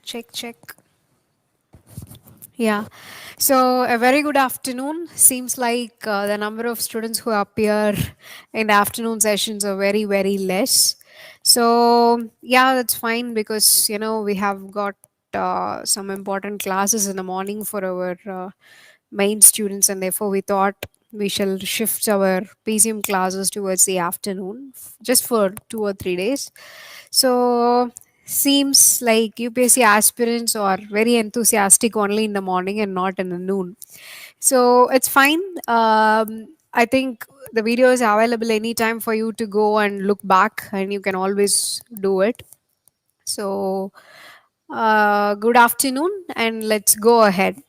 Check, check. Yeah. So, a very good afternoon. Seems like the number of students who appear in the afternoon sessions are very, very less. So, yeah, that's fine because, we have got some important classes in the morning for our main students, and therefore we thought we shall shift our PCM classes towards the afternoon just for 2 or 3 days. So, seems like UPSC aspirants are very enthusiastic only in the morning and not in the noon. So, it's fine. I think the video is available anytime for you to go and look back, and you can always do it. So, good afternoon, and let's go ahead.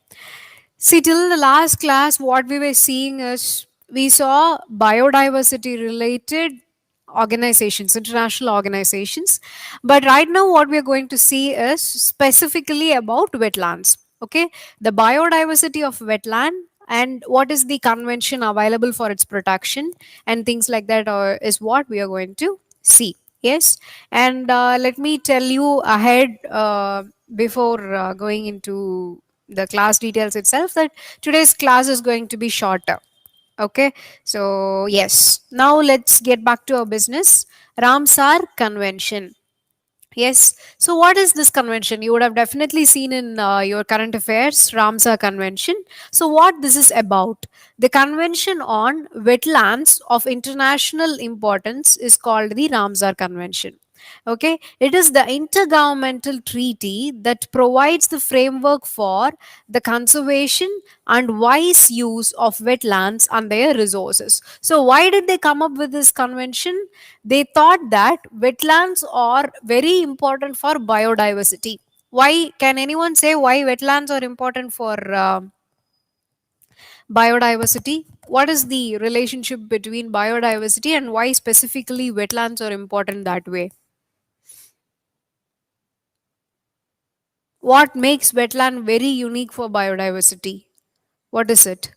See, till the last class, what we were seeing is we saw biodiversity related organizations, international organizations. But right now, what we are going to see is specifically about wetlands. Okay, the biodiversity of wetland and what is the convention available for its protection and things like that is what we are going to see. Yes, and let me tell you ahead before going into the class details itself that today's class is going to be shorter. Okay, so yes, now let's get back to our business. Ramsar Convention. Yes. So, what is this convention? You would have definitely seen in your current affairs, Ramsar Convention. So, what this is about? The Convention on Wetlands of International Importance is called the Ramsar Convention. Okay, it is the intergovernmental treaty that provides the framework for the conservation and wise use of wetlands and their resources. So, why did they come up with this convention? They thought that wetlands are very important for biodiversity. Why? Can anyone say why wetlands are important for biodiversity? What is the relationship between biodiversity and why specifically wetlands are important that way? What makes wetland very unique for biodiversity? What is it?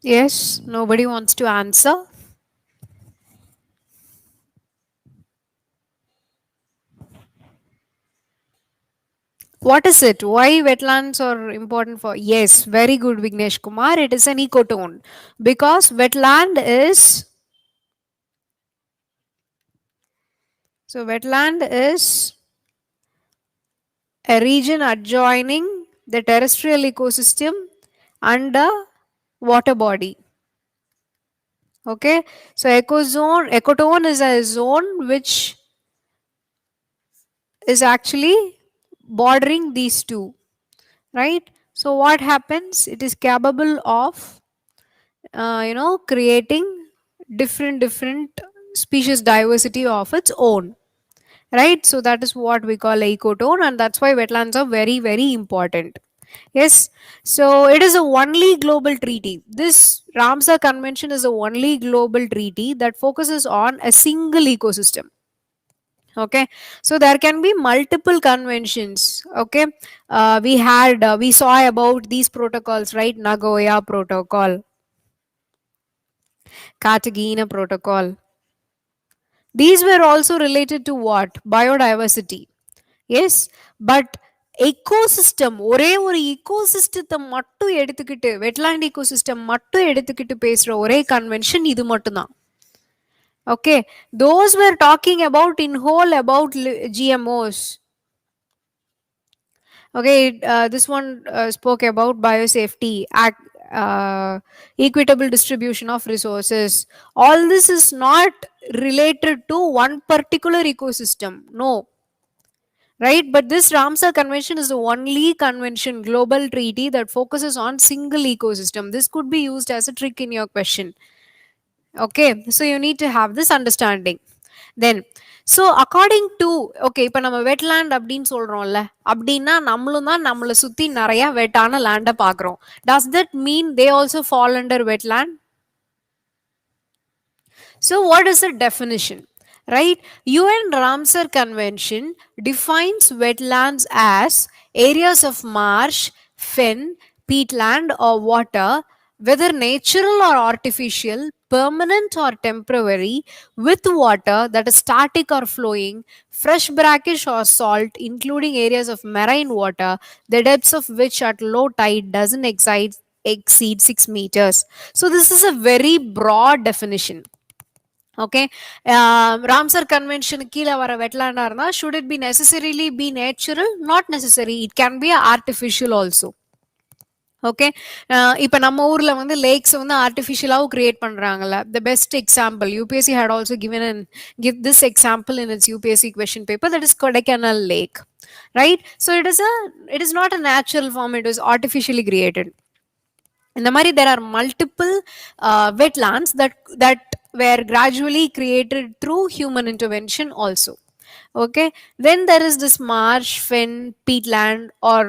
Yes, nobody wants to answer. What is it? Why wetlands are important for? Yes, very good, Vignesh Kumar. It is an ecotone because wetland is a region adjoining the terrestrial ecosystem and a water body. Okay, so ecotone is a zone which is actually bordering these two, right? So what happens? It is capable of creating different species diversity of its own, right? So that is what we call ecotone, and that's why wetlands are very, very important. Yes, so it is a only global treaty. This Ramsar Convention is a only global treaty that focuses on a single ecosystem. Okay, so there can be multiple conventions. Okay, we saw about these protocols, right? Nagoya Protocol, Cartagena Protocol. These were also related to what? Biodiversity. Yes, but ecosystem, ஒரே ஒரு ecosystem மட்டும் எடுத்துக்கிட்டு wetland ecosystem மட்டும் எடுத்துக்கிட்டு பேசுற ஒரே convention இது மட்டும்தான். Okay, those were talking about in whole about GMOs. Okay, this one spoke about biosafety, equitable distribution of resources. All this is not related to one particular ecosystem. No, right? But this Ramsar Convention is the only convention, global treaty that focuses on single ecosystem. This could be used as a trick in your question. Okay, so you need to have this understanding. Then so according to okay இப்போ நம்ம wetland அப்படின்னு சொல்றோம்ல, அப்படின்னா நம்மளும் தான் நம்மளை சுத்தி நிறைய வெட்டான லேண்டை பார்க்குறோம். Does that mean they also fall under wetland? So, what is the definition? Right? UN Ramsar Convention defines wetlands as areas of marsh, fen, peatland, or water, whether natural or artificial, permanent or temporary, with water that is static or flowing, fresh brackish or salt, including areas of marine water, the depths of which at low tide doesn't exceed 6 meters. So, this is a very broad definition. Okay, Ramsar Convention கீழே வர வெட்லாண்டா இருந்தா should it be necessarily be natural? Not necessary, it can be artificial also. Okay, இப்போ நம்ம ஊர்ல வந்து lakes வந்து ஆர்டிஃபிஷியலாகவும் create பண்றாங்கல்ல. The best example UPSC had also given and give this example in its UPSC question paper, that is Kodaikanal lake. Right? So it is not a natural form, it is artificially created. இந்த மாதிரி there are multiple wetlands that were gradually created through human intervention also. Okay, then there is this marsh, fen, peatland, or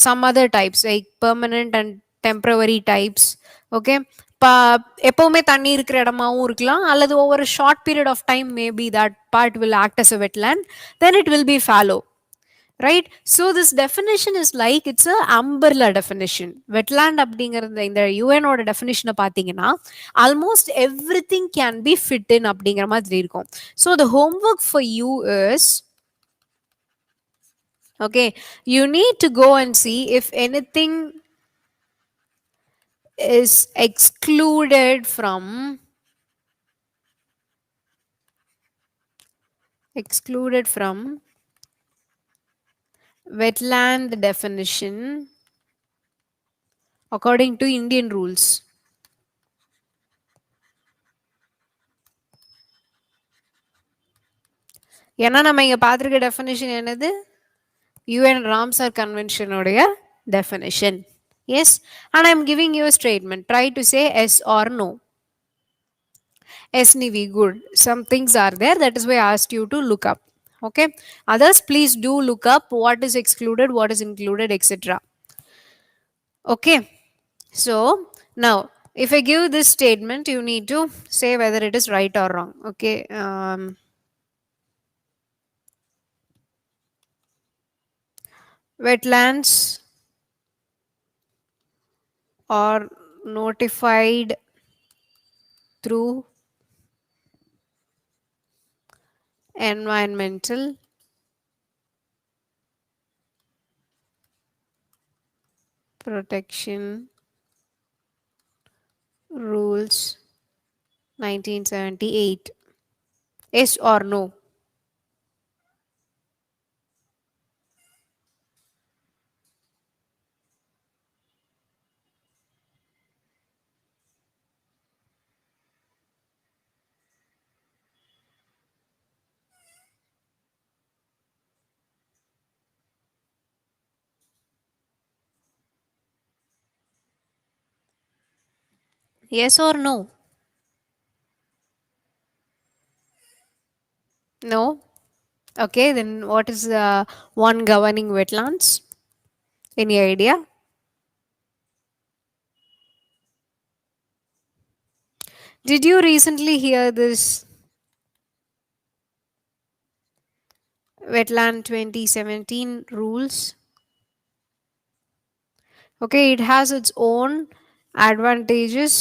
some other types like permanent and temporary types. Okay, எப்பவுமே தண்ணி இருக்கிற இடமாவும் இருக்கலாம், அல்லது over a short period of time maybe that part will act as a wetland, then it will be fallow. Right? So this definition is like it's a umbrella definition. Wetland அப்படிங்கிறது இந்த யூஎனோட டெஃபினிஷனை பார்த்தீங்கன்னா almost every thing can be fit in அப்படிங்கிற மாதிரி இருக்கும். So the homework for you is, okay, you need to go and see if anything is excluded from wetland definition according to Indian rules. ஏன்னா நம்ம இங்க பார்த்துருக்க definition என்னது? UN Ramsar Convention உடைய definition. Yes, and I am giving you a statement. Try to say yes or no. Yes, Nivi, good. Some things are there, that is why I asked you to look up. Okay, others please do look up what is excluded, what is included, etc. Okay, so now if I give this statement, you need to say whether it is right or wrong. Okay, wetlands are notified through environmental protection rules 1978. Yes or no? Yes or no? No? Okay, then what is one governing wetlands? Any idea? Did you recently hear this wetland 2017 rules? Okay, it has its own advantages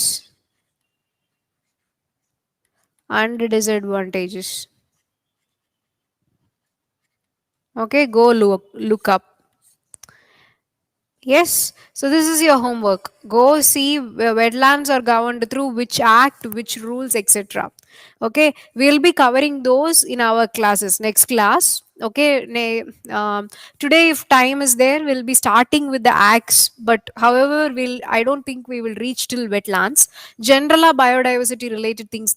and disadvantages. Okay, go look up. Yes, so this is your homework. Go see wetlands are governed through which act, which rules, etc. Okay, we'll be covering those in our classes next class. Okay, today if time is there we'll be starting with the acts, but however I don't think we will reach till wetlands. General biodiversity related things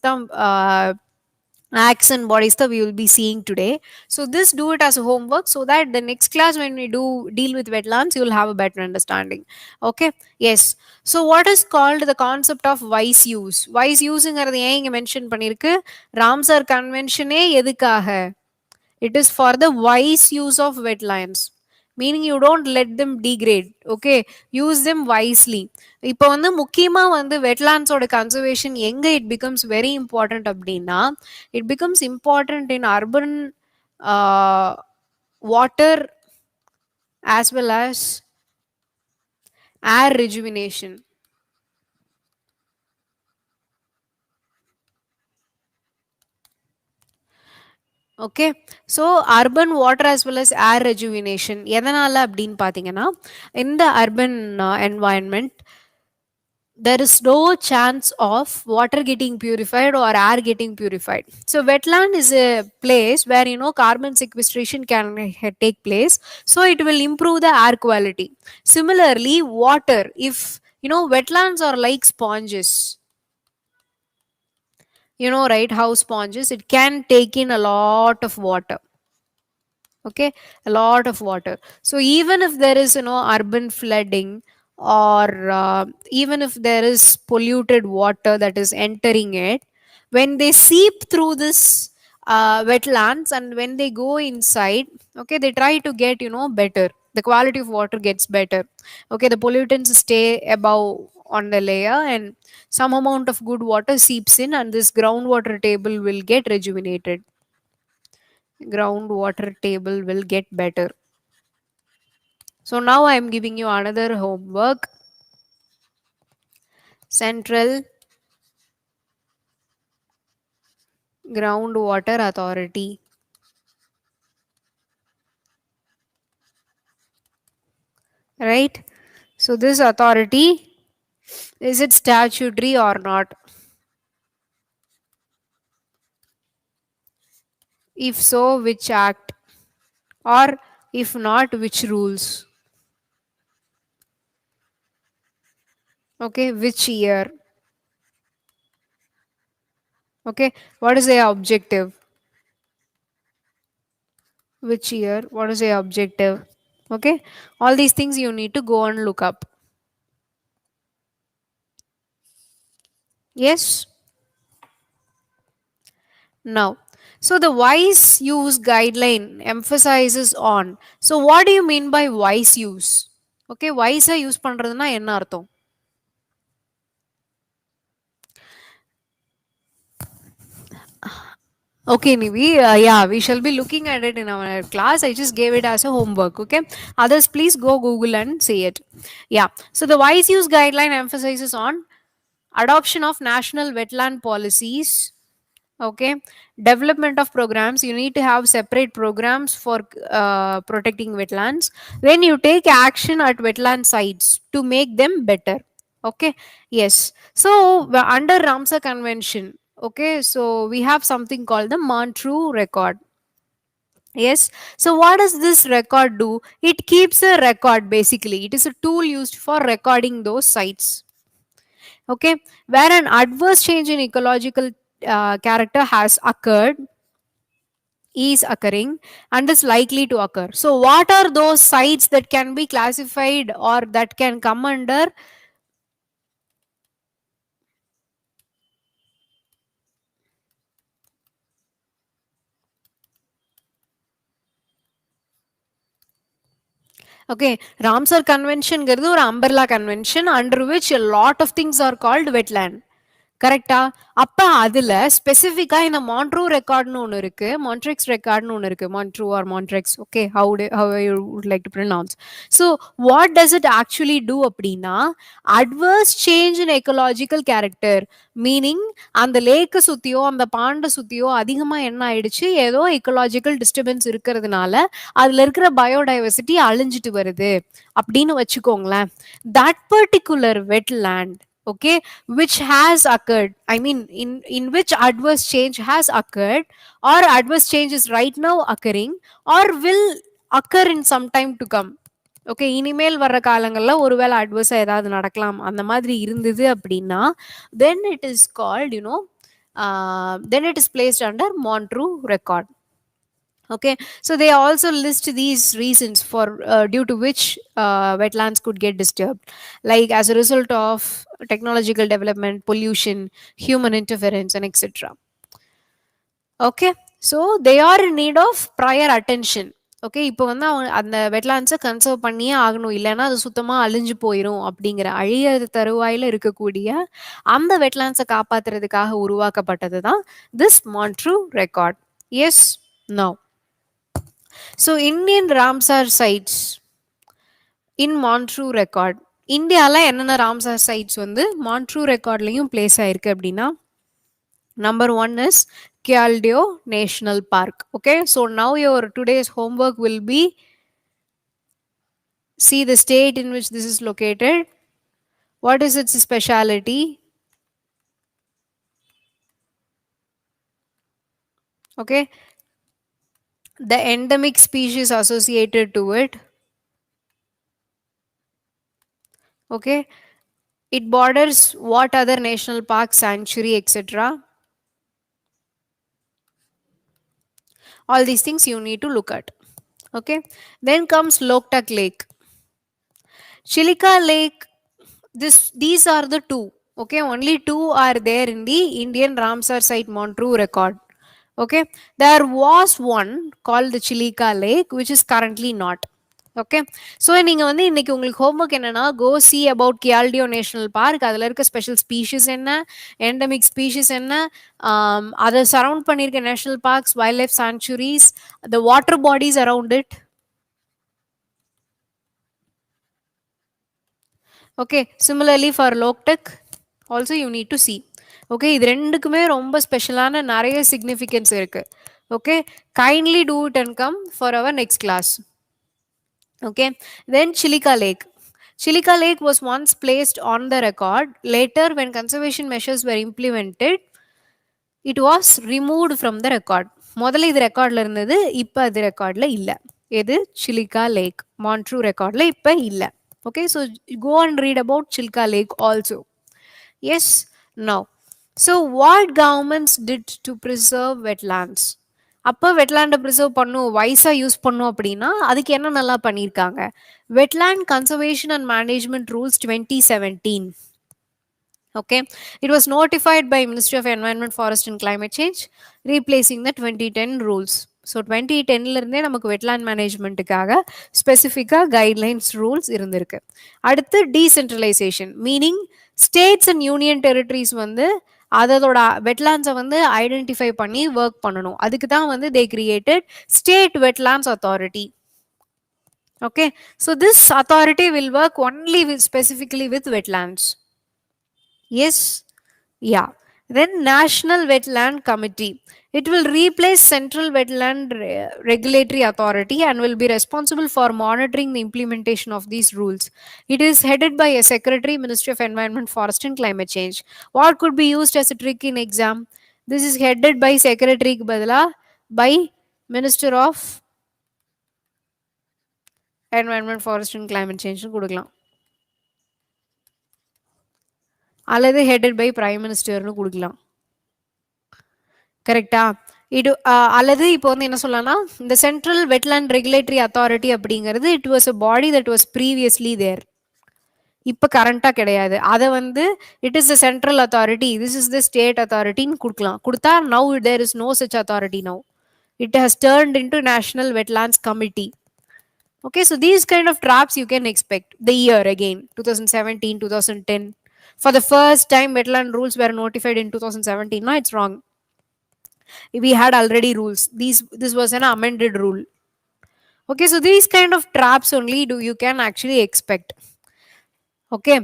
acts and bodies that we will be seeing today. So this, do it as a homework so that the next class when we do deal with wetlands you will have a better understanding. Okay. Yes. So what is called the concept of wise use? Wise usங்கிறது ஏன் இங்க mention பண்ணிருக்கு? Ramsar கன்வென்ஷனே எதுக்காக? It is for the wise use of wetlands, meaning you don't let them degrade. Okay, use them wisely. இப்போ வந்து முக்கியமா வந்து வெட்லாண்ட்ஸோட conservation எங்க it becomes very important அப்படின்னா, it becomes important in urban water as well as air rejuvenation. Okay. So urban water as well as air rejuvenation எதனால் அப்படின்னு பார்த்தீங்கன்னா, இந்த urban environment there is no chance of water getting purified or air getting purified. So wetland is a place where carbon sequestration can take place, so it will improve the air quality. Similarly, water, if wetlands are like sponges, right, how sponges, it can take in a lot of water. Okay, a lot of water. So even if there is urban flooding, or even if there is polluted water that is entering it, when they seep through this wetlands and when they go inside, okay, they try to get better, the quality of water gets better. Okay, the pollutants stay above on the layer and some amount of good water seeps in and this groundwater table will get rejuvenated, groundwater table will get better. So now I am giving you another homework. Central Groundwater Authority. Right? So this authority, is it statutory or not? If so, which act? Or if not, which rules? Okay, which year? Okay, what is the objective? Which year? What is the objective? Okay, all these things you need to go and look up. Yes? Now, so the wise use guideline emphasizes on. So what do you mean by wise use? Okay, wise use பண்றதுனா என்ன அர்த்தம்? Okay, Nivi, yeah, we shall be looking at it in our class. I just gave it as a homework. Okay, others please go Google and see it. Yeah, so the wise use guideline emphasizes on adoption of national wetland policies. Okay, development of programs, you need to have separate programs for protecting wetlands. Then you take action at wetland sites to make them better. Okay, yes. So under Ramsar Convention, okay, so we have something called the Montreux Record. Yes. So what does this record do? It keeps a record. Basically it is a tool used for recording those sites. Okay, where an adverse change in ecological character has occurred, is occurring, and is likely to occur. So what are those sites that can be classified or that can come under? Okay, Ramsar Convention is an umbrella convention under which a lot of things are called wetland. கரெக்டா? அப்ப அதுல ஸ்பெசிஃபிக்கா இந்த மான்ட்ரூ ரெக்கார்ட்னு ஒன்று இருக்கு, மான்ட்ரெக்ஸ் ரெக்கார்ட்னு ஒன்று இருக்கு. Montreux or Montreux, okay, how you would like to pronounce. So what does it actually do அப்படின்னா, adverse change in ecological character, meaning அந்த லேக்கை சுத்தியோ அந்த பாண்டை சுத்தியோ அதிகமா என்ன ஆயிடுச்சு, ஏதோ ecological disturbance இருக்கிறதுனால அதுல இருக்கிற பயோடைவர்சிட்டி அழிஞ்சிட்டு வருது அப்படின்னு வச்சுக்கோங்களேன். that particular wetland, okay, which has occurred, I mean in which adverse change has occurred or adverse change is right now occurring or will occur in some time to come. Okay, இனிமேல் வர்ற காலங்கள்ல ஒருவேளை அட்வர்ஸா ஏதாவது நடக்கலாம் அந்த மாதிரி இருந்தது அப்படின்னா, then it is called then it is placed under Montreux record. Okay, so they also list these reasons for due to which wetlands could get disturbed, like as a result of technological development, pollution, human interference, and etc. Okay, so they are in need of prior attention. Okay, இப்போ வந்து அவங்க அந்த வெட்லாண்ட்ஸை conserve பண்ணியே ஆகணும், இல்லைன்னா அது சுத்தமாக அழிஞ்சு போயிடும் அப்படிங்கிற அழிய தருவாயில் இருக்கக்கூடிய அந்த வெட்லாண்ட்ஸை காப்பாத்துறதுக்காக உருவாக்கப்பட்டது தான் this Montreux record. Yes, no. So Indian Ramsar sites in Montreux record. இந்தியாவில் என்னென்ன ராம்சார் சைட்ஸ் வந்து மான்ட்ரூ ரெக்கார்ட்லையும் பிளேஸ் ஆயிருக்கு அப்படின்னா, number one is Kyaldeo National Park. Okay, so now your today's homework will be see the state in which this is located, what is its speciality, okay, the endemic species associated to it, okay, it borders what other national park, sanctuary, etc. All these things you need to look at. Okay, then comes Loktak Lake, Chilika Lake. These are the two. Okay, only two are there in the Indian Ramsar site Montreux record. Okay, there was one called the Chilika Lake, which is currently not. Okay, so நீங்க வந்து இன்னைக்கு உங்களுக்கு homework என்னன்னா, go see about Kyaldeo National Park. அதில் இருக்க special species என்ன, endemic species என்ன, அதை சரவுண்ட் பண்ணியிருக்க national parks, wild life sanctuaries, the water bodies around it. Okay, similarly for Loktak also you need to see. Okay, இது ரெண்டுக்குமே ரொம்ப ஸ்பெஷலான நிறைய சிக்னிஃபிகன்ஸ் இருக்கு. Okay, kindly do it and come for our next class. Okay, then Chilika Lake. Chilika Lake was once placed on the record. Later, when conservation measures were implemented, it was removed from the record. முதல்ல இது ரெக்கார்ட்ல இருந்தது, இப்போ அது ரெக்கார்ட்ல இல்லை. எது? Chilika Lake Montreux ரெக்கார்ட்ல இப்போ இல்லை. Okay, so go and read about Chilka Lake also. Yes, no. So what governments did to preserve wetlands? அப்போ வெட்லாண்டை ப்ரிசர்வ் பண்ணும், வைஸாக யூஸ் பண்ணும் அப்படின்னா அதுக்கு என்ன நல்லா பண்ணியிருக்காங்க? Wetland conservation and management rules 2017. Okay, it was notified by Ministry of Environment, Forest and Climate Change, replacing the 2010 rules. So 2010ல இருந்தே நமக்கு வெட்லேண்ட் மேனேஜ்மெண்ட்டுக்காக ஸ்பெசிஃபிக்காக கைட்லைன்ஸ் ரூல்ஸ் இருந்திருக்கு. அடுத்து decentralisation, meaning states and union territories வந்து அதோட வெட்லேண்ட்ஸை வந்து ஐடென்டிஃபை பண்ணி work பண்ணணும். அதுக்கு தான் வந்து they created state wetlands authority. Okay, so this authority will work only with specifically with wetlands. Yes, yeah. Then National Wetland Committee. It will replace Central Wetland Regulatory Authority and will be responsible for monitoring the implementation of these rules. It is headed by a Secretary, Ministry of Environment, Forest and Climate Change. What could be used as a trick in exam? This is headed by Secretary Badala by Minister of Environment, Forest and Climate Change. அல்லது headed by prime மினிஸ்டர்னு கொடுக்கலாம். கரெக்டா? இது அல்லது இப்போ வந்து என்ன சொல்லலாம்னா, இந்த சென்ட்ரல் வெட்லேண்ட் ரெகுலேட்டரி அத்தாரிட்டி அப்படிங்கிறது it was a body that was previously there, இப்போ கரண்டாக கிடையாது. அதை வந்து it is the central authority, this is the state அத்தாரிட்டின்னு கொடுக்கலாம். கொடுத்தா now there is no such authority, now it has turned into national wetlands committee. Okay, so these kind of traps you can expect. The year again 2017, 2010. For the first time wetland rules were notified in 2017. No, it's wrong. We had already rules. This was an amended rule. Okay, so these kind of traps only you can actually expect. Okay,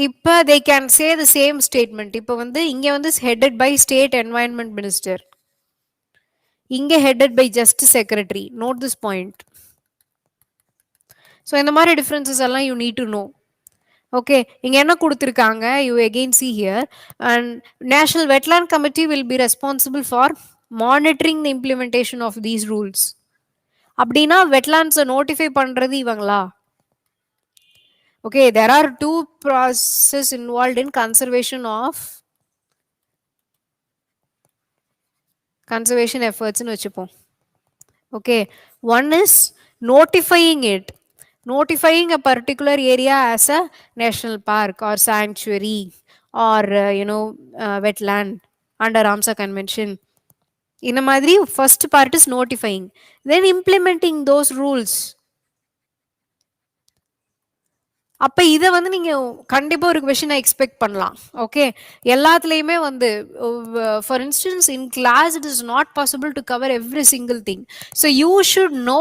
இப்போ they can say the same statement. இப்போ வந்து இங்க வந்து headed by state environment minister, இங்க headed by just secretary. Note this point. So இந்த மாதிரி differences எல்லாம் you need to know. Okay, இங்க என்ன கொடுத்திருக்காங்க, you again see here, and National Wetland Committee will be responsible for monitoring the implementation of these rules. அப்படின்னா வெட்லாண்ட்ஸை notify பண்றது இவங்களா? Okay, there are two processes involved in conservation efforts in vechupom. Okay, one is notifying it, notifying a particular area as a national park or sanctuary or wetland under Ramsar Convention. In a madri, first part is notifying, then implementing those rules. அப்ப இத வந்து நீங்க கண்டிப்பா ஒரு கொஸ்டினை expect பண்ணலாம். Okay, எல்லாத்துலயுமே வந்து for instance in class it is not possible to cover every single thing. So you should know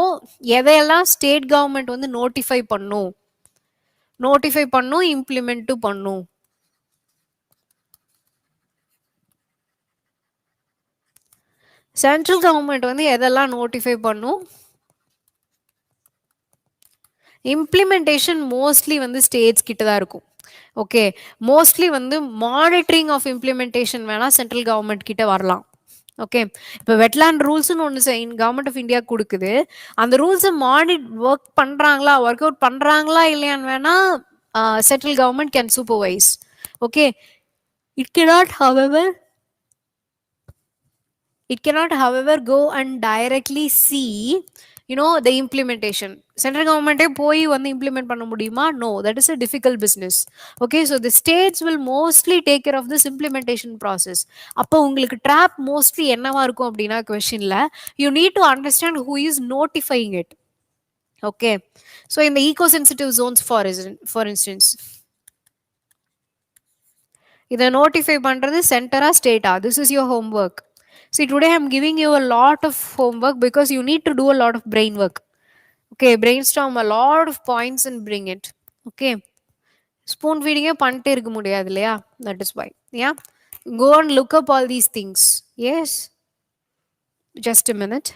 எதையெல்லாம் ஸ்டேட் கவர்மெண்ட் வந்து நோட்டிஃபை பண்ணும் இம்ப்ளிமெண்ட்டும் பண்ணும். சென்ட்ரல் கவர்மெண்ட் வந்து எதெல்லாம் நோட்டிஃபை பண்ணும், இம்ப்ளிமெண்டேஷன் மோஸ்ட்லி வந்து ஸ்டேட்ஸ் கிட்ட தான் இருக்கும். ஓகே, மோஸ்ட்லி வந்து மானிட்டரிங் ஆஃப் இம்ப்ளிமெண்டேஷன் வேணா சென்ட்ரல் கவர்மெண்ட் கிட்ட வரலாம். ஓகே, இப்போ வெட்லேண்ட் ரூல்ஸ்னு ஒன்று கவர்மெண்ட் ஆஃப் இந்தியா கொடுக்குது. அந்த ரூல்ஸை ஒர்க் அவுட் பண்ணுறாங்களா இல்லையான்னு வேணா central government can supervise. Okay, it cannot however go and directly see the implementation. Central government போய் வந்து implement பண்ண முடியுமா? No, that is a difficult business. Okay, so the states will mostly take care of this implementation process. அப்போ உங்களுக்கு trap mostly என்னவா இருக்கும் அப்படின்னா questionல you need to understand who is notifying it. Okay, so in the eco-sensitive zones for instance, இதை notify பண்றது சென்டரா ஸ்டேட்டா? This is your homework. See, today I'm giving you a lot of homework because you need to do a lot of brain work. Okay, brainstorm a lot of points and bring it. Okay, spoon feeding பண்ணிட்டே இருக்க முடியாது இல்லையா? That is why. Yeah, go and look up all these things. Yes, just a minute.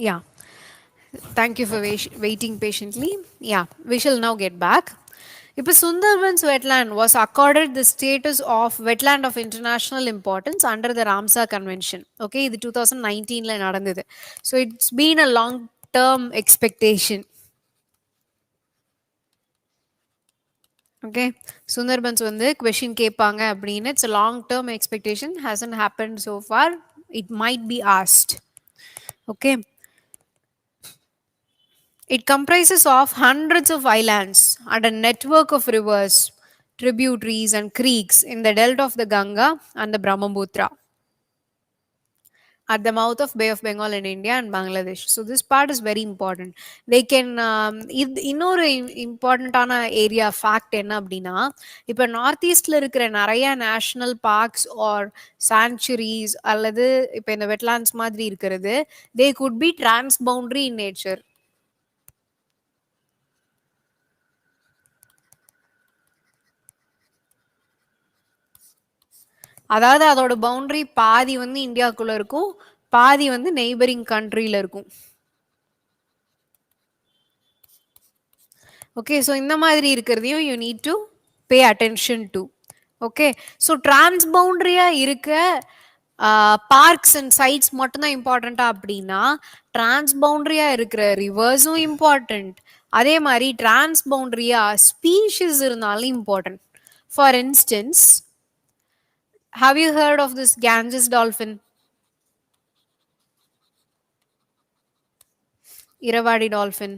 Yeah, thank you for waiting patiently. Yeah, we shall now get back. இப்போ Sundarbans wetland was accorded the status of wetland of international importance under the Ramsar Convention. Okay, இது 2019ல நடந்தது. So it's been a long term expectation. Okay, Sundarbans வந்து question கேட்பாங்க அப்படின்னு it's a long term expectation, hasn't happened so far, it might be asked. Okay, it comprises of hundreds of islands and a network of rivers, tributaries and creeks in the delta of the Ganga and the Brahmaputra at the mouth of Bay of Bengal in India and Bangladesh. So this part is very important. They can இன்னொரு இம்பார்ட்டண்ட்டான area fact என்ன அப்படின்னா, இப்போ north ஈஸ்டில் இருக்கிற நிறைய national parks R sanctuaries அல்லது இப்போ இந்த வெட்லாண்ட்ஸ் மாதிரி இருக்கிறது, they could be transboundary in nature. அதாவது அதோட பவுண்டரி பாதி வந்து இந்தியாவுக்குள்ள இருக்கும், பாதி வந்து நெய்பரிங் கண்ட்ரியில இருக்கும். ஓகே, ஸோ இந்த மாதிரி இருக்கிறதையும் you need to pay attention to. Okay, so டிரான்ஸ்பவுண்டரியா இருக்க பார்க்ஸ் அண்ட் சைட்ஸ் மட்டும்தான் இம்பார்ட்டண்டா அப்படின்னா, டிரான்ஸ்பவுண்டரியா இருக்கிற ரிவர்ஸும் இம்பார்ட்டன்ட், அதே மாதிரி டிரான்ஸ்பவுண்டரியா ஸ்பீஷிஸ் இருந்தாலும் important. For instance, have you heard of this Ganges dolphin? Irrawaddy dolphin.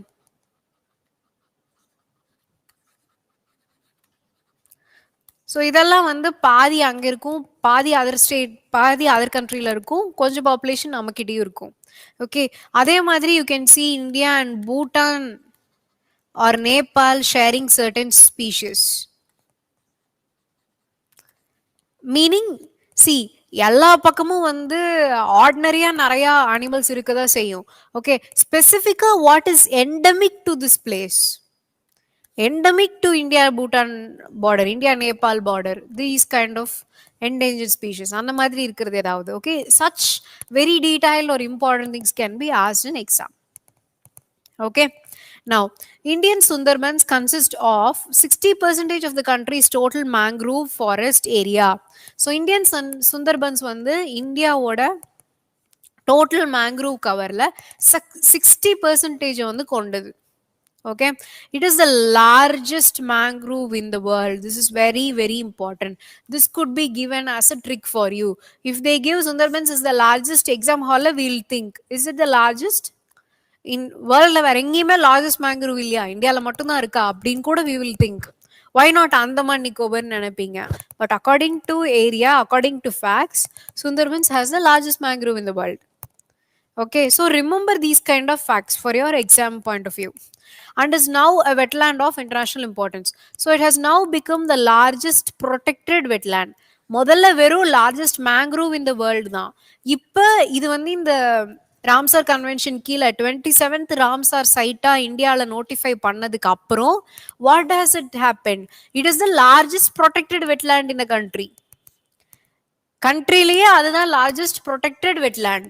So இதெல்லாம் வந்து பாதி அங்கே இருக்கும், பாதி அதர் கண்ட்ரியில் இருக்கும், கொஞ்சம் பாப்புலேஷன் நம்மக்கிட்டேயும் இருக்கும். ஓகே, அதே மாதிரி you can see India and Bhutan or Nepal sharing certain species. Meaning see எல்லா பக்கமும் வந்து ஆர்டினரியா நிறைய அனிமல்ஸ் இருக்கதா செய்யும். ஓகே, ஸ்பெசிஃபிக்கா what is endemic to this place? Endemic to India Bhutan border, India Nepal border, these kind of endangered species அந்த மாதிரி இருக்கிறது ஏதாவது. Okay, such very detailed or important things can be asked in exam. Okay, now Indian Sundarbans consist of 60% of the country's total mangrove forest area. So Indian Sundarbans வந்து இந்தியாவோட total mangrove கவர்ல 60% வந்து கொண்டது. Okay, it is the largest mangrove in the world. This is very very important. This could be given as a trick for you. If they give Sundarbans is the largest, exam hall we'll think, is it the largest in world? வேற எங்கேயுமே largest mangrove இல்லையா, இந்தியாவில் மட்டும்தான் இருக்கா அப்படின்னு கூட we will think. Why not Andaman Nicobar நினைப்பீங்க. But according to area, according to facts, Sundarbans has the largest mangrove in the world. Okay, so remember these kind of facts for your exam point of view. And is now a wetland of international importance. So it has now become the largest protected wetland. முதல்ல வெறும் largest mangrove in the world தான். இப்போ இது வந்து இந்த Ramsar convention கீழே 27th Ramsar சைட்டா இந்தியாவில் notify பண்ணதுக்கு அப்புறம் what has it happen? It is the largest protected wetland in the country. கண்ட்ரிலேயே அதுதான் largest protected wetland.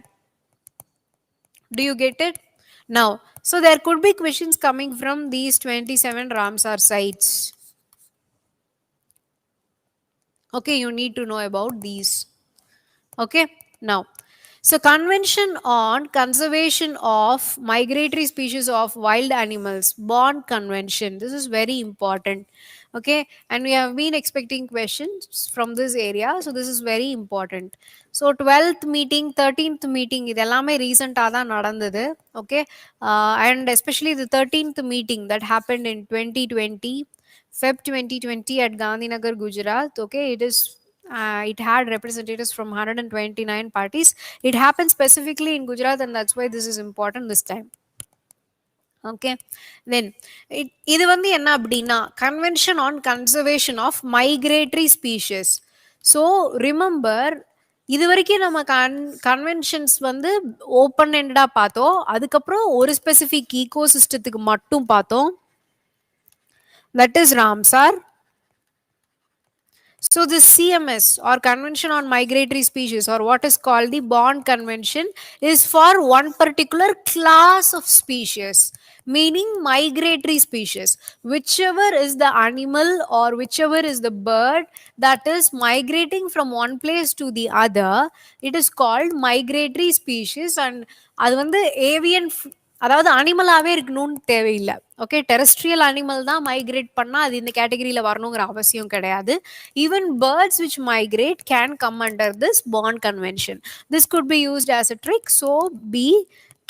Do you get it? Now, so there could be questions coming from these 27 Ramsar sites. Okay, you need to know about these. Okay, now, so Convention on Conservation of Migratory Species of Wild Animals, Bond Convention. This is very important. Okay, and we have been expecting questions from this area, so this is very important. So 12th meeting, 13th meeting, இதெல்லாமே ரீசெண்டாக தான் நடந்தது. Okay, and especially the 13th meeting that happened in 2020, Feb 2020 at Gandhinagar, Gujarat. Okay, it had representatives from 129 parties. It happened specifically in Gujarat, and that's why this is important this time. Okay, then இது வந்து என்ன அப்படின்னா convention on conservation of migratory species. So remember, இது வரைக்கும் நம்ம conventions வந்து open எண்டடாக பார்த்தோம். அதுக்கப்புறம் ஒரு ஸ்பெசிஃபிக் ஈகோ சிஸ்டத்துக்கு மட்டும் பார்த்தோம், that is Ramsar. So this CMS or Convention on Migratory Species, or what is called the Bond Convention, is for one particular class of species, meaning migratory species. Whichever is the animal or whichever is the bird that is migrating from one place to the other, it is called migratory species. And அது வந்து avian, அதாவது அனிமலாகவே இருக்கணும்னு தேவையில்லை. Okay, terrestrial animal தான் migrate பண்ணால் அது இந்த கேட்டகரியில் வரணுங்கிற அவசியம் கிடையாது. Even birds which migrate can come under this Bonn convention. This could be used as a trick, so be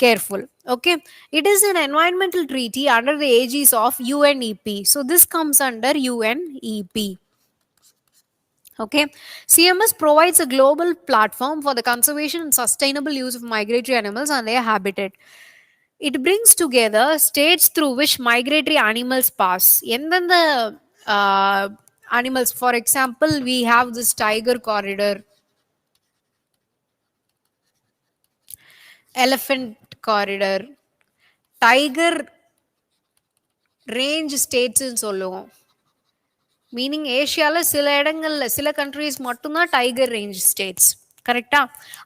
careful. Okay, it is an environmental treaty under the aegis of UNEP. So this comes under UNEP. Okay, CMS provides a global platform for the conservation and sustainable use of migratory animals and their habitat. It brings together states through which migratory animals pass. எந்தெந்த animals, for example, we have this tiger corridor, elephant corridor, tiger range states ன்னு சொல்லுவோம். Meaning ஏஷியாவில் சில இடங்களில் சில countries மட்டும்தான் tiger range states. கரெக்டா?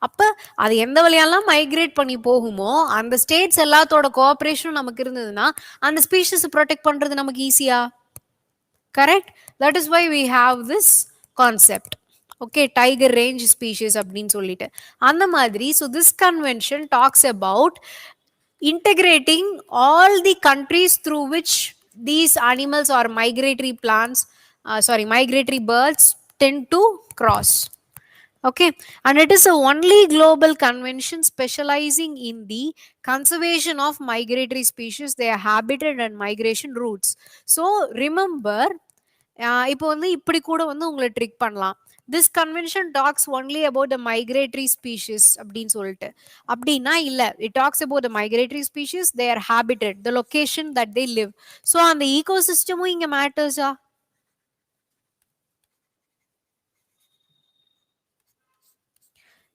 அப்போ அது எந்த வழியெல்லாம் மைக்ரேட் பண்ணி போகுமோ அந்த ஸ்டேட்ஸ் எல்லாத்தோட கோஆப்ரேஷனும் நமக்கு இருந்ததுன்னா அந்த ஸ்பீஷிஸை ப்ரொடெக்ட் பண்ணுறது நமக்கு ஈஸியா. Correct? That is why we have this concept. Okay, tiger range species அப்படின்னு சொல்லிட்டு அந்த மாதிரி. So this convention talks about integrating all the countries through which these animals or migratory plants, migratory birds tend to cross. Okay, and it is a only global convention specializing in the conservation of migratory species, their habitat and migration routes. So remember, இப்போ வந்து இப்படி கூட வந்து உங்களை trick பண்ணலாம். This convention talks only about the migratory species அப்படின்னு சொல்லிட்டு. அப்படின்னா இல்லை, it talks about the migratory species, their habitat, the location that they live. So அந்த ecosystem இங்க matters.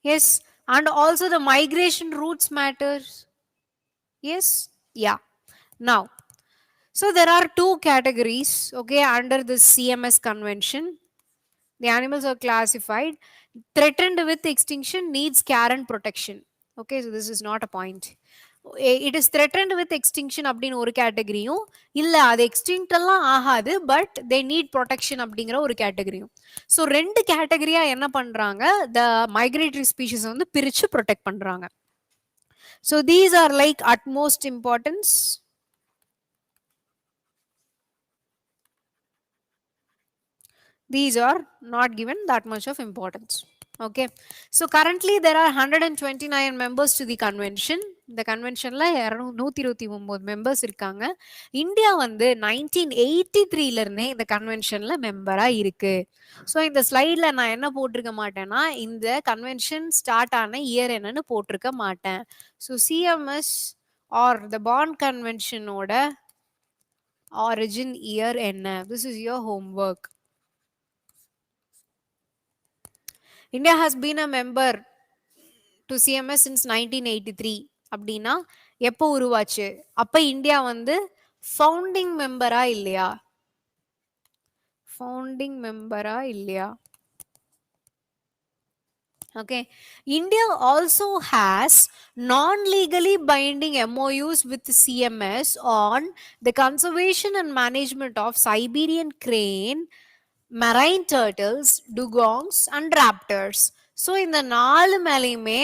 Yes, and also the migration routes matters. Yes, yeah. Now, so there are two categories, okay, under the CMS convention. The animals are classified. Threatened with extinction needs care and protection. Okay, so this is not a point. It is threatened with extinction அப்படின்னு ஒரு கேட்டகரியும் இல்ல அது extinct எல்லாம் ஆகாது but they need protection அப்படிங்கிற ஒரு கேட்டகரியும். So ரெண்டு கேட்டகரியா என்ன பண்றாங்க, த மைக்ரேட்டரி ஸ்பீஷிஸ் வந்து பிரிச்சு ப்ரொடெக்ட் பண்றாங்க. So these are like utmost importance. These are not given that much of importance. Okay, so currently there are 129 members to the convention. இந்த கன்வென்ஷன்ல 129 members இருக்காங்க. இந்தியா வந்து 1983ல இருந்தே இந்த கன்வென்ஷன்ல மெம்பரா இருக்கு. ஸோ இந்த ஸ்லைட்ல நான் என்ன போட்டிருக்க மாட்டேன்னா இந்த கன்வென்ஷன் ஸ்டார்ட் ஆன இயர் என்னன்னு போட்டிருக்க மாட்டேன். So CMS or the Bonn கன்வென்ஷனோட ஆரிஜின் இயர் என்ன, this is your homework. India has been a member to CMS since 1983 அப்படின்னா எப்போ உருவாச்சு, அப்ப இந்தியா வந்து ஃபவுண்டிங் மெம்பரா இல்லையா, ஃபவுண்டிங் மெம்பரா இல்லையா. Okay, India also has non-legally binding MOUs with CMS on the conservation and management of Siberian crane, marine turtles, dugongs and raptors. So இந்த நாலு மேலேயுமே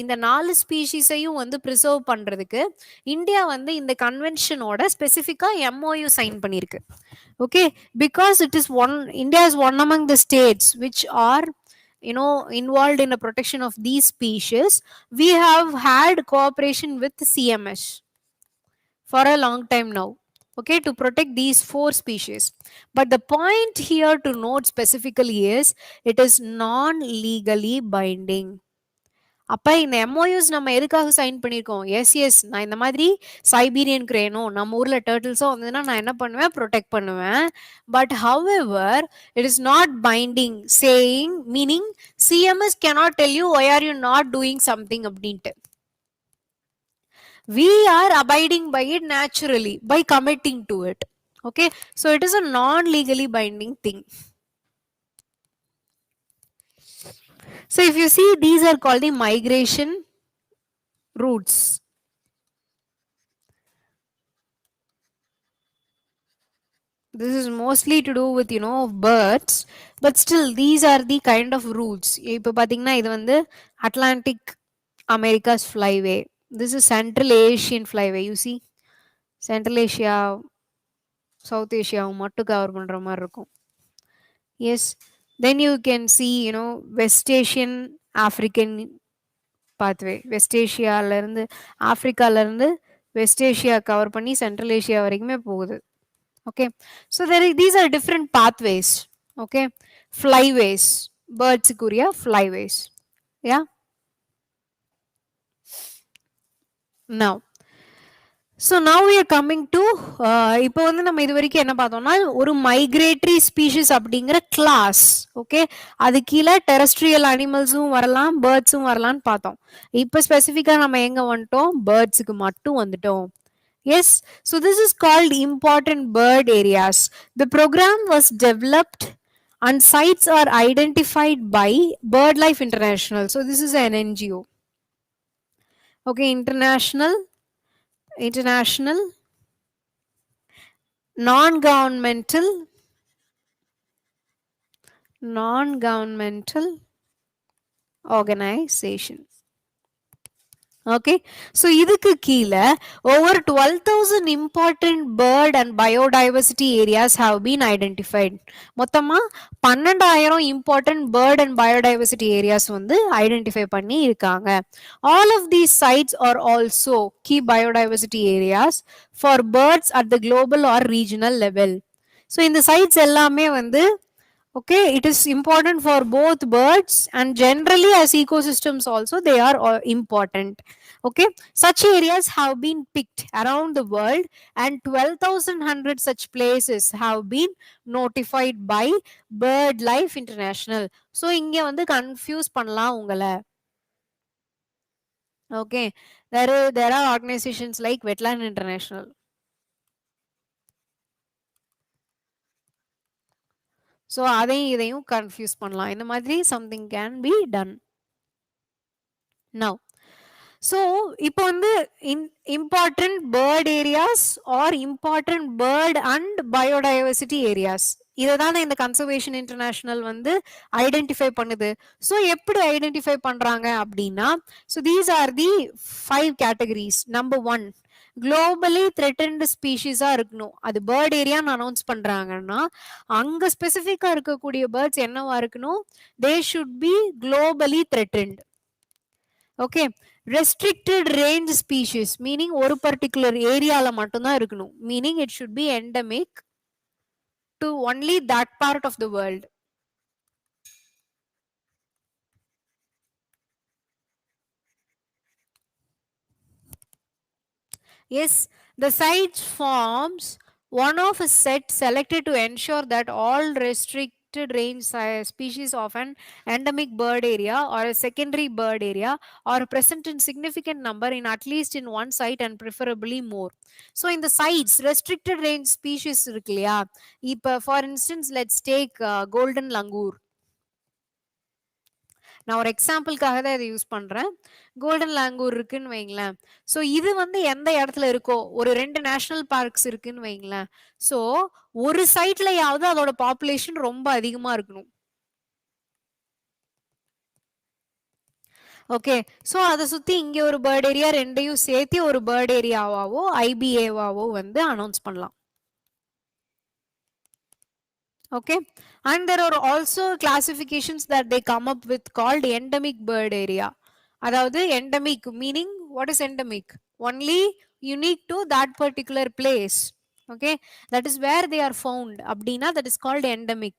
இந்த நாலு ஸ்பீஷீஸையும் வந்து ப்ரிசர்வ் பண்ணுறதுக்கு இந்தியா வந்து இந்த கன்வென்ஷனோட ஸ்பெசிஃபிக்காக எம்ஓயு சைன் பண்ணியிருக்கு. Okay, because it is one, India is one among the states which are involved in the protection of these species. We have had cooperation with CMS for a long time now, okay, to protect these 4 species. But the point here to note specifically is it is non-legally binding. அப்ப இந்த MoUs நம்ம எதுக்காக sign பண்ணியிருக்கோம், S நான் இந்த மாதிரி Siberian கிரேனோ நம்ம ஊர்ல டர்ட்டில்ஸோ வந்ததுன்னா நான் என்ன பண்ணுவேன், ப்ரொடெக்ட் பண்ணுவேன். But however it is not binding saying, meaning CMS cannot tell you why are you not doing something அப்படின்ட்டு. We are abiding by it naturally by committing to it. Okay, so it is a non-legally binding thing. So if you see, these are called the migration routes. This is mostly to do with birds, but still these are the kind of routes. இப்போ பாத்தீங்கன்னா இது வந்து Atlantic America's flyway. This is Central Asian flyway. You see, Central Asia, South Asia மட்டும் cover பண்ற மாதிரி இருக்கும். Yes, then you can see West Asian African pathway. West Asiaல இருந்து ஆப்பிரிக்கால இருந்து வெஸ்ட் ஏஷியா கவர் பண்ணி சென்ட்ரல் ஏஷியா வரைக்குமே போகுது. Okay, so these are different pathways. Okay, flyways, birds kuria flyways. Yeah, now so now we are coming to இப்போ வந்து நம்ம இது வரைக்கும் என்ன பார்த்தோம்னா ஒரு மைக்ரேட்டரி ஸ்பீஷிஸ் அப்படிங்கிற கிளாஸ். ஓகே, அது கீழே டெரஸ்ட்ரியல் அனிமல்ஸும் வரலாம், பேர்ட்ஸும் வரலாம்னு பார்த்தோம். இப்போ ஸ்பெசிஃபிக்கா நம்ம எங்க வந்துட்டோம், பேர்ட்ஸுக்கு மட்டும் வந்துட்டோம். Yes, so this is called important bird areas. The program was developed and sites are identified by BirdLife International. So this is an NGO. Okay, international non-governmental organization. Okay, so இதுக்கு கீழே over 12,000 important bird and biodiversity areas have been identified. மொத்தமா 12,000 important bird and biodiversity areas வந்து identify பண்ணி இருக்காங்க. All of these sites are also key biodiversity areas for birds at the global or regional level. So இந்த sites எல்லாமே வந்து okay, it is important for both birds and generally as ecosystems also they are important. Okay, such areas have been picked around the world and 12,100 such places have been notified by BirdLife International. So இங்க வந்து confuse பண்ணலாம் உங்களை. Okay, there are organizations like Wetland International. So அதையும் இதையும் confuse பண்ணலாம். இந்த மாதிரி something can be done. Now so இப்போ வந்து important bird areas are important bird and biodiversity areas இதை தானே இந்த கன்சர்வேஷன் இன்டர்நேஷனல் வந்து ஐடென்டிஃபை பண்ணுது. ஸோ எப்படி ஐடென்டிஃபை பண்றாங்க அப்படின்னா, so these are the 5 categories. Number 1, globally threatened ஸ்பீஷீஸா இருக்கணும். அது பேர்ட் ஏரியான்னு அனௌன்ஸ் பண்றாங்கன்னா அங்க ஸ்பெசிஃபிக்கா இருக்கக்கூடிய பேர்ட்ஸ் என்னவா இருக்கணும்? They should be globally threatened. Okay, restricted range species meaning ஒரு பர்டிகுலர் ஏரியால மட்டும்தான் இருக்கணும். Meaning it should be endemic to only that part of the world. Yes, the site forms one of a set selected to ensure that all restricted range species of an endemic bird area or a secondary bird area are present in significant number in at least in one site and preferably more. So in the sites, restricted range species இருக்கு இல்லையா? இப்போ for instance, let's take golden langur. நான் ஒரு எக்ஸாம்பிளுக்காக தான் இதை use பண்றேன். Golden langur இருக்குன்னு வைங்களேன். ஸோ இது வந்து எந்த இடத்துல இருக்கோ, ஒரு 2 நேஷனல் பார்க்ஸ் இருக்குன்னு வைங்களேன். ஸோ ஒரு சைட்லயாவது அதோட பாப்புலேஷன் ரொம்ப அதிகமா இருக்கணும். ஓகே, ஸோ அதை சுத்தி இங்க ஒரு பேர்ட் ஏரியா, ரெண்டையும் சேர்த்து ஒரு பேர்ட் ஏரியாவாவோ ஐபிஏவாவோ வந்து அனௌன்ஸ் பண்ணலாம். Okay, and there are also classifications that they come up with called endemic bird area. அதாவது endemic meaning, what is endemic? Only unique to that particular place. Okay, that is where they are found. அப்படின்னா that is called endemic.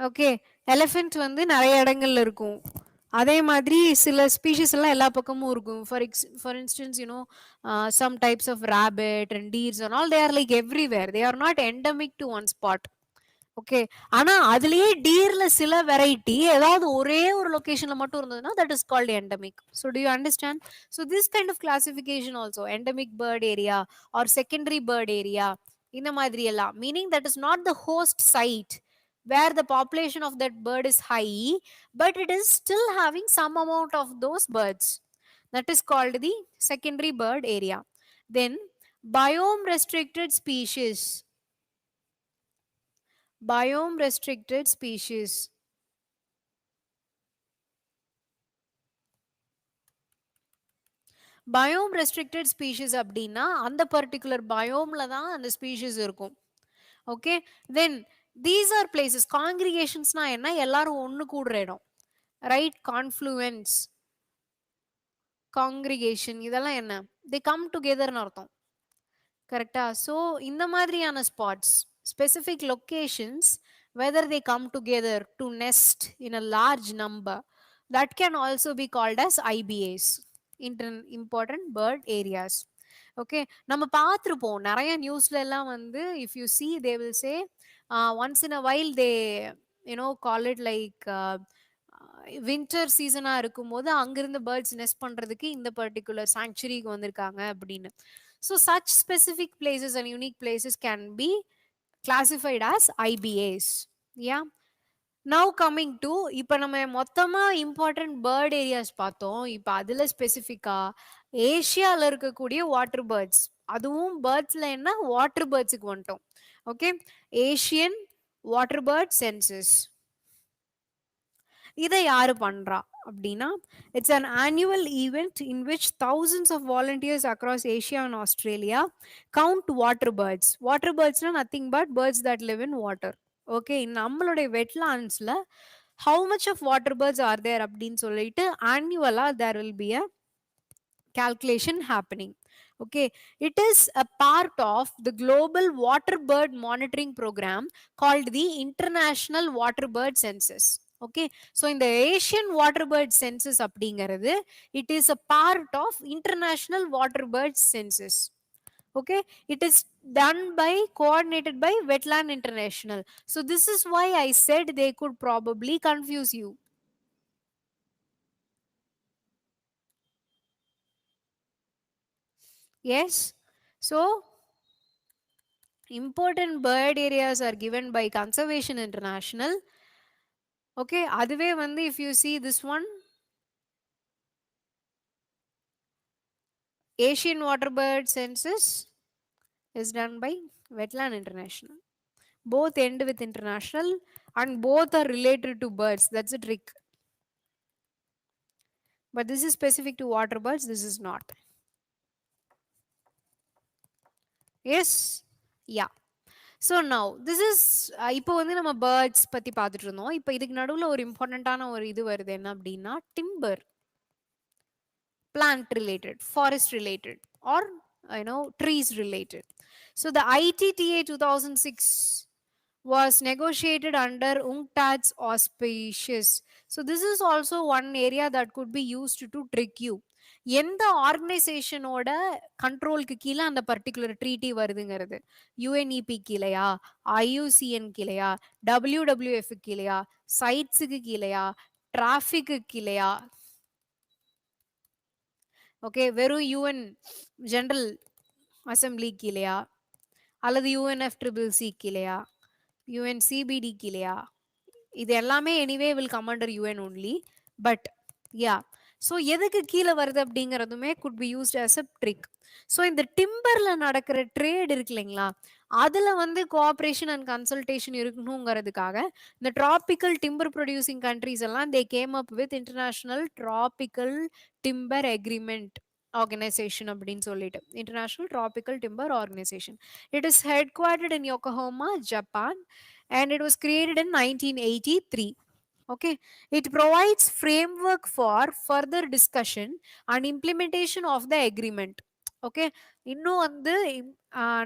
Okay, elephant வந்து நிறைய இடங்கள்ல இருக்கும். அதே மாதிரி சில species எல்லாம் எல்லா பக்கமும் இருக்கும். For instance some types of rabbit and deers and all, they are like everywhere. They are not endemic to one spot. Okay, ஆனா அதுலயே டீர்ல சில வெரைட்டி ஏதாவது ஒரே ஒரு லொகேஷன்ல மட்டும் இருந்ததுன்னா that is called endemic. So do you understand? So this kind of classification also, endemic bird area or secondary bird area, இந்த மாதிரி எல்லாம் meaning that is not the host site where the population of that bird is high, but it is still having some amount of those birds. That is called the secondary bird area. Then biome restricted species. Biome restricted species. Biome restricted species அப்படின்னா அந்த particular பயோம்ல தான் அந்த species இருக்கும். Okay, then these are places. காங்கிரிகேஷன்ஸ்னா என்ன? எல்லாரும் ஒன்று கூடுற இடம், ரைட்? கான்ஃப்ளூயன்ஸ், காங்கிரிகேஷன், இதெல்லாம் என்ன? தே கம் டுகெதர்னு அர்த்தம், கரெக்டா? ஸோ இந்த மாதிரியான spots, specific locations, whether they come together to nest in a large number, that can also be called as IBAs, important bird areas. Okay, நம்ம பார்த்துருப்போம் நிறைய நியூஸ்ல எல்லாம் வந்து if you see they will say once in a while they call it like winter சீசனா இருக்கும்போது அங்கிருந்து birds next பண்றதுக்கு இந்த பர்டிகுலர் சாங்சுரிக்கு வந்திருக்காங்க அப்படின்னு. So such specific places and unique places can be classified as IBAs. Yeah, now coming to இப்போ நம்ம மொத்தமா இம்பார்ட்டன்ட் பேர்ட் ஏரியாஸ் பார்த்தோம். இப்போ அதுல ஸ்பெசிஃபிக்கா ஏஷியால இருக்கக்கூடிய வாட்டர் பேர்ட்ஸ், அதுவும் பேர்ட்ஸ்ல என்ன வாட்டர் பேர்ட்ஸுக்கு வந்துட்டோம். Okay, Asian water bird census. இதை யாரு பண்றா அப்படின்னா, it's an annual event in which thousands of volunteers across Asia and Australia count water birds. Water birds are nothing but birds that live in water. Okay, நம்மளுடைய வெட்லாண்ட்ஸ்ல how much of water birds are there அப்படின்னு சொல்லிட்டு annually there will be a calculation happening. Okay, it is a part of the global water bird monitoring program called the International Water Bird Census. Okay, so in the Asian water bird census அப்படிங்கிறது, it is a part of International Water Bird Census. Okay, it is done by, coordinated by Wetland International. So this is why I said they could probably confuse you. Yes. So important bird areas are given by Conservation International. Okay, அதுவே வந்து if you see this one, Asian water bird census is done by Wetland International. Both end with international and both are related to birds. That's a trick. But this is specific to water birds, this is not. Yes? Yeah. So now this is இப்போ வந்து நம்ம birds பத்தி பார்த்துட்டு இருந்தோம். இப்போ இதுக்கு நடுவுல ஒரு இம்பார்ட்டன்ட்டான ஒரு இது வருது என்ன அப்படின்னா timber, plant related, forest related, or trees related. So the ITTA 2006 was negotiated under UNCTAD's auspices. So this is also one area that could be used to trick you. எந்த ஆர்கனைசேஷனோட கண்ட்ரோலுக்கு கீழே அந்த பர்டிகுலர் ட்ரீட்டி வருதுங்கிறது, UNEP கீழையா, IUCN கீழையா, WWF கீழையா, சைட்ஸுக்கு கீழையா, டிராஃபிக்கு கீழையா, ஓகே வெறும் யூஎன் ஜெனரல் அசம்பிளி கீழையா, அல்லது யூஎன்எஃப் ட்ரிபிள் சி கீழையா, யுஎன்சிபிடி கீழையா, இது எல்லாமே anyway will come under UN only. But ya, so எதுக்கு கீழே வருது அப்படிங்கிறதுமே could be used as a trick. So இந்த டிம்பர்ல நடக்கிற ட்ரேட் இருக்கு இல்லைங்களா, அதுல வந்து கோஆப்ரேஷன் அண்ட் கன்சல்டேஷன் இருக்கணுங்கிறதுக்காக இந்த டிராபிக்கல் டிம்பர் ப்ரொடியூசிங் கண்ட்ரீஸ் எல்லாம் they came up with international tropical timber agreement organization அப்படின்னு சொல்லிட்டு, international tropical timber organization. It is headquartered in Yokohama, Japan, and it was created in 1983. Okay, it provides framework for further discussion and implementation of the agreement. Okay, இன்னும் வந்து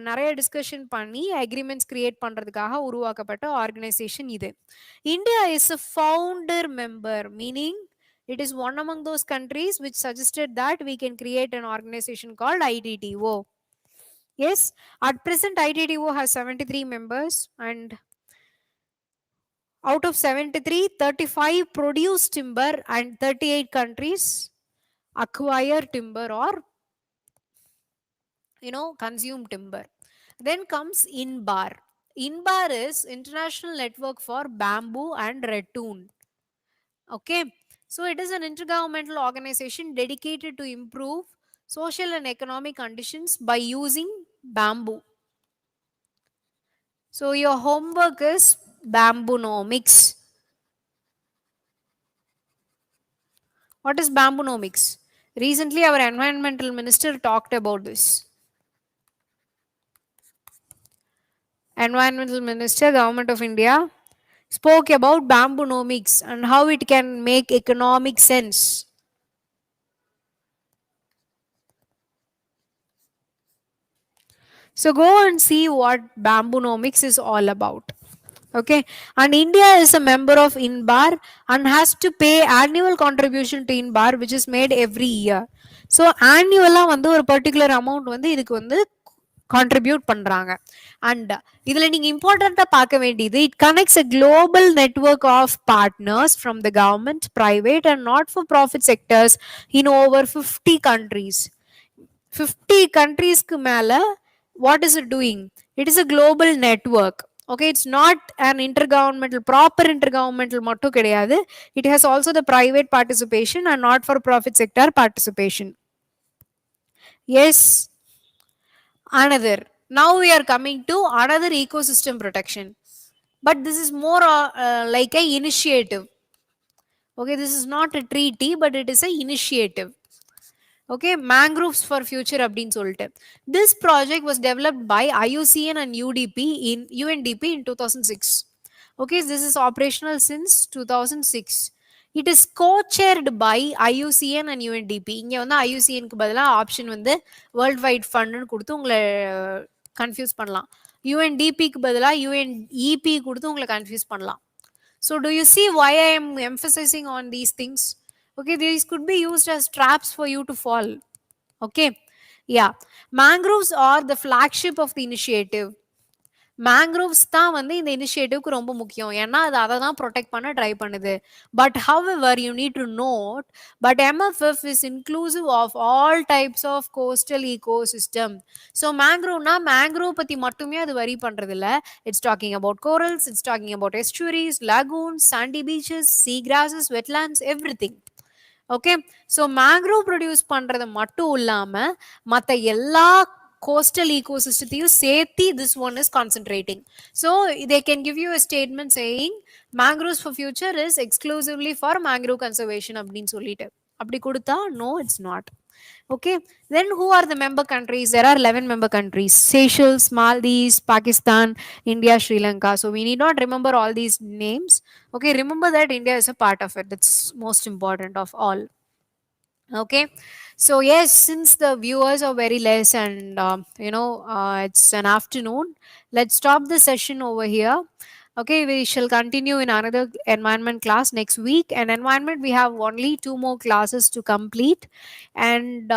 நிறைய discussion பண்ணி agreements create பண்றதுக்காக உருவாக்கப்பட்ட organisation இது. India is a founder member, meaning it is one among those countries which suggested that we can create an organization called ITTO. Yes, at present ITTO has 73 members, and out of 73, 35 produce timber and 38 countries acquire timber or consume timber. Then comes INBAR. INBAR is International Network for Bamboo and Rattan. Okay, so it is an intergovernmental organization dedicated to improve social and economic conditions by using bamboo. So your homework is bamboonomics. What is bamboonomics? Recently, our environmental minister talked about this. Environmental minister, Government of India, spoke about bamboonomics and how it can make economic sense. So go and see what bamboonomics is all about. Okay, and India is a member of INBAR and has to pay annual contribution to INBAR, which is made every year. So annually வந்து ஒரு particular amount வந்து இதுக்கு வந்து contribute பண்றாங்க. And இதுல நீங்க இம்பார்ட்டண்டா பார்க்க வேண்டியது, it connects a global network of partners from the government, private and not for profit sectors in over 50 countries. 50 countries-க்கு மேல what is it doing? It is a global network. Okay, it's not an intergovernmental, proper intergovernmental மட்டும் கிடையாது. It has also the private participation and not for profit sector participation. Yes. Another, now we are coming to another ecosystem protection, but this is more like a initiative. Okay, this is not a treaty, but it is a initiative. Okay, mangroves for future abdin solte. This project was developed by IUCN and UNDP in 2006. Okay, this is operational since 2006. It is co-chaired by IUCN and UNDP. இங்க வந்து ஐயூசிஎனுக்கு பதிலாக option வந்து world wide ஃபண்டுன்னு கொடுத்து உங்களை confuse பண்ணலாம். யூஎன்டிபிக்கு பதிலாக UNEP கொடுத்து உங்களை கன்ஃபியூஸ் பண்ணலாம். So do you see why I am emphasizing on these things? Okay, these could be used as traps for you to fall. Okay, yeah. Mangroves are the flagship of the initiative. Mangroves தான் வந்து இந்த இனிஷியேட்டிவ்க்கு ரொம்ப முக்கியம். ஏன்னா அது அத தான் protect பண்ண ட்ரை பண்ணுது. But however you need to note but MFF is inclusive of all types of coastal ecosystem. So மேங்க்ரோவ்னா மேங்க்ரோவ் பத்தி மட்டுமே அது வரி பண்றது இல்ல. It's talking about corals, it's talking about estuaries, lagoons, sandy beaches, sea grasses, wetlands, everything. Okay. So mangrove produce பண்றது மட்டும் இல்லாம மத்த எல்லா coastal ecosystem சேர்த்து this one is concentrating. So they can give you a statement saying mangroves for future is exclusively for mangrove conservation அப்படின்னு சொல்லிட்டு அப்படி கொடுத்தா no it's not. Okay, then who are the member countries? There are 11 member countries: Seychelles, Maldives, Pakistan, India, Sri Lanka. So we need not remember all these names. Okay, remember that India is a part of it. That's most important of all. Okay, so yes, since the viewers are very less and it's an afternoon, let's stop the session over here. Okay, we shall continue in another environment class next week. And environment, we have only 2 more classes to complete, and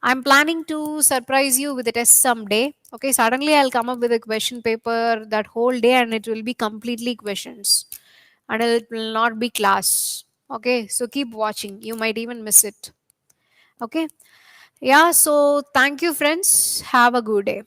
I'm planning to surprise you with a test someday. Okay, suddenly I'll come up with a question paper that whole day, and it will be completely questions, and it will not be class. Okay, so keep watching, you might even miss it. Okay, yeah, so thank you friends, have a good day.